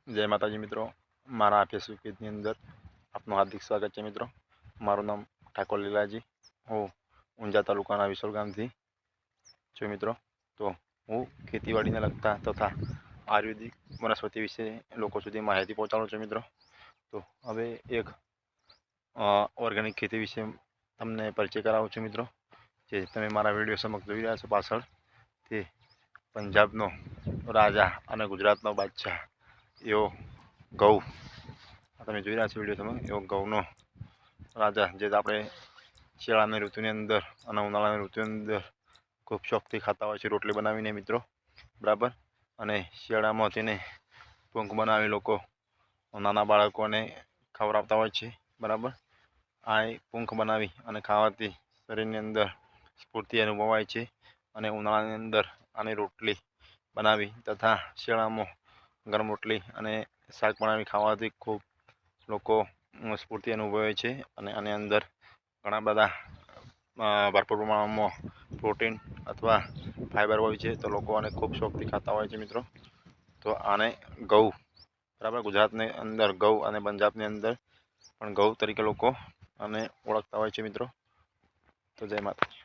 जय माताजी मित्रों, मारा आ फेसबुक पेजनी अंदर आपનું हार्दिक स्वागत है। मित्रों, माરું नाम ठाकोर લીલાજી, હું ઊંઝા તાલુકાના વિસોલ ગામથી છું। મિત્રો, તો હું ખેતીવાડીને લગતા તથા આયુર્વેદિક વનસ્પતિ વિશે લોકો સુધી માહિતી પહોંચાડું છું। મિત્રો, તો હવે એક ઓર્ગેનિક ખેતી વિશે તમને પરિચય કરાવું છું। મિત્રો, જે તમે મારા વિડીયો સમક્ષ જોઈ રહ્યા છો પાછળ, તે પંજાબનો રાજા અને ગુજરાતનો બાદશાહ એવો ઘઉં તમે જોઈ રહ્યા છો વિડીયો તમે, એવો ઘઉંનો રાજા જે આપણે શિયાળાની ઋતુની અંદર અને ઉનાળાની ઋતુની અંદર ખૂબ શોખથી ખાતા હોય છે રોટલી બનાવીને। મિત્રો, બરાબર, અને શિયાળામાં તેને પૂંખ બનાવી લોકો નાના બાળકોને ખવડાવતા હોય છે। બરાબર, આ પૂંખ બનાવી અને ખાવાથી શરીરની અંદર સ્ફૂર્તિ અનુભવાય છે, અને ઉનાળાની અંદર આની રોટલી બનાવી તથા શિયાળામાં ગરમ રોટલી અને શાક બનાવી ખાવાથી ખૂબ લોકો સ્ફૂર્તિ અનુભવે છે, અને આની અંદર ઘણા બધા ભરપૂર પ્રમાણમાં પ્રોટીન અથવા ફાઈબર હોય છે, તો લોકો આને ખૂબ શોખથી ખાતા હોય છે। મિત્રો, તો આને ઘઉં, બરાબર, ગુજરાતની અંદર ઘઉં અને પંજાબની અંદર પણ ઘઉં તરીકે લોકો આને ઓળખતા હોય છે। મિત્રો, તો જય માતા।